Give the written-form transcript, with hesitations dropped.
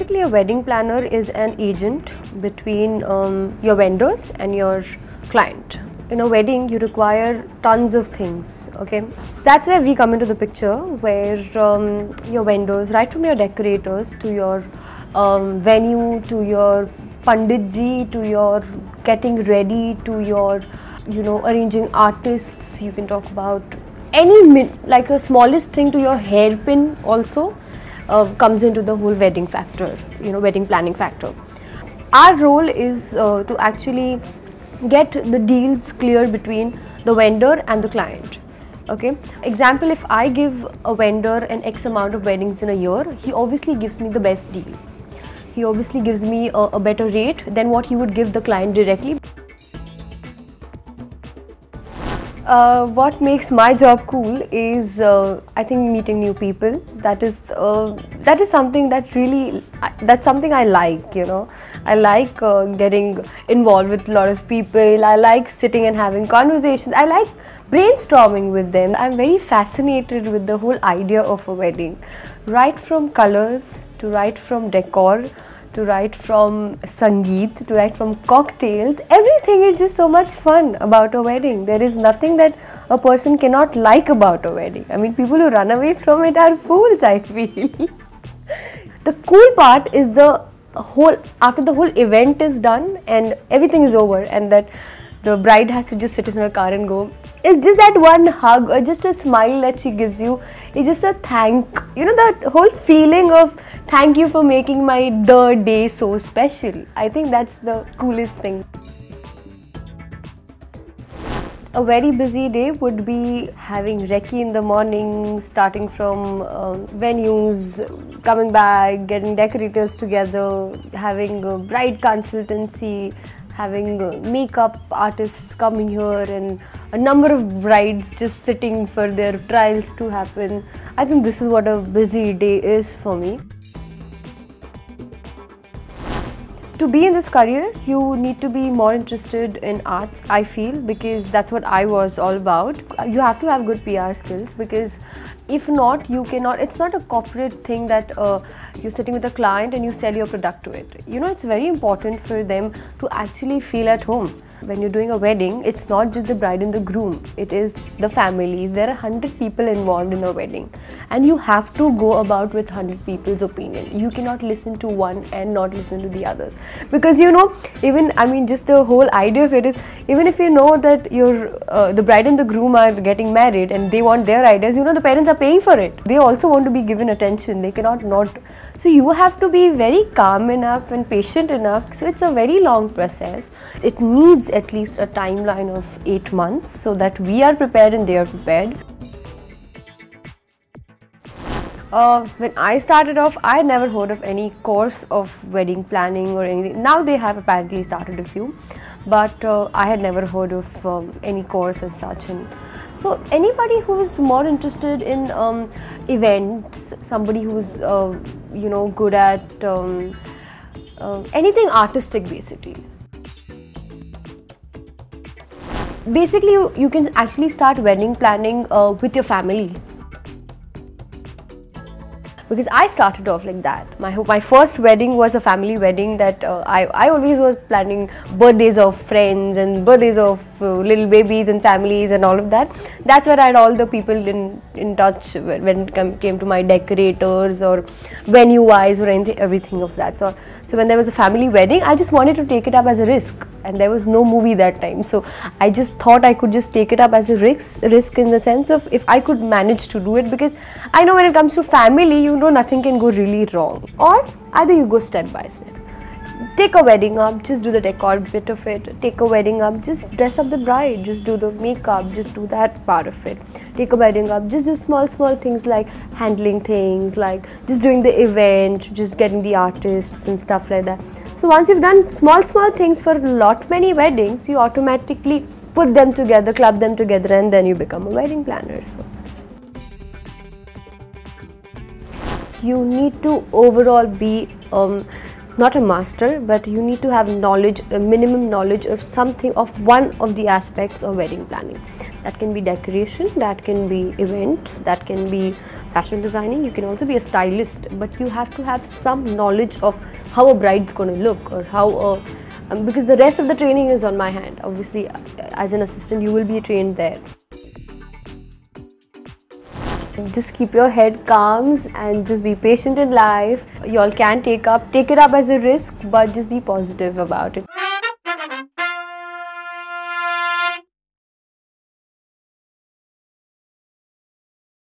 Basically, a wedding planner is an agent between your vendors and your client. In a wedding, you require tons of things, okay? So that's where we come into the picture, where your vendors, right from your decorators to your venue, to your panditji, to your getting ready, to your, arranging artists, you can talk about any, like the smallest thing to your hairpin also comes into the whole wedding factor, wedding planning factor. Our role is to actually get the deals clear between the vendor and the client. Okay, example, if I give a vendor an X amount of weddings in a year, he obviously gives me the best deal. He obviously gives me a better rate than what he would give the client directly. What makes my job cool is I think meeting new people. That is something that really, that's something I like, I like getting involved with a lot of people. I like sitting and having conversations. I like brainstorming with them. I'm very fascinated with the whole idea of a wedding, right from colors to right from decor, to right from sangeet, to right from cocktails. Everything is just so much fun about a wedding. There is nothing that a person cannot like about a wedding. I mean, people who run away from it are fools, I feel. The cool part is after the whole event is done and everything is over, and that the bride has to just sit in her car and go, it's just that one hug or just a smile that she gives you. It's just a thank, that whole feeling of thank you for making my day so special. I think that's the coolest thing. A very busy day would be having recce in the morning, starting from venues, coming back, getting decorators together, having a bride consultancy, having makeup artists coming here, and a number of brides just sitting for their trials to happen. I think this is what a busy day is for me. To be in this career, you need to be more interested in arts, I feel, because that's what I was all about. You have to have good PR skills, because if not, you cannot, it's not a corporate thing that you're sitting with a client and you sell your product to it. It's very important for them to actually feel at home. When you're doing a wedding, it's not just the bride and the groom, it is the families. There are 100 people involved in a wedding, and you have to go about with 100 people's opinion. You cannot listen to one and not listen to the others, because just the whole idea of it is, even if you know that the bride and the groom are getting married and they want their ideas, the parents are paying for it. They also want to be given attention. They cannot not. So you have to be very calm enough and patient enough. So it's a very long process. It needs at least a timeline of 8 months so that we are prepared and they are prepared. When I started off, I had never heard of any course of wedding planning or anything. Now they have apparently started a few, but I had never heard of any course as such. And so anybody who is more interested in events, somebody who's good at anything artistic, basically you can actually start wedding planning with your family. Because I started off like that. My first wedding was a family wedding that I always was planning birthdays of friends and birthdays of little babies and families and all of that. That's where I had all the people in touch when it came to my decorators or venue wise or anything, everything of that sort. So when there was a family wedding, I just wanted to take it up as a risk, and there was no movie that time. So I just thought I could just take it up as a risk in the sense of if I could manage to do it, because I know when it comes to family, nothing can go really wrong. Or either you go step by step. Take a wedding up, just do the decor bit of it. Take a wedding up, just dress up the bride, just do the makeup, just do that part of it. Take a wedding up, just do small things like handling things, like just doing the event, just getting the artists and stuff like that. So once you've done small things for many weddings, you automatically put them together, club them together, and then you become a wedding planner. So you need to overall be not a master, but you need to have knowledge, a minimum knowledge of something, of one of the aspects of wedding planning. That can be decoration, that can be events, that can be fashion designing. You can also be a stylist, but you have to have some knowledge of how a bride's going to look, or how because the rest of the training is on my hand. Obviously, as an assistant, you will be trained there. Just keep your head calm and just be patient in life. You all can take it up as a risk, but just be positive about it.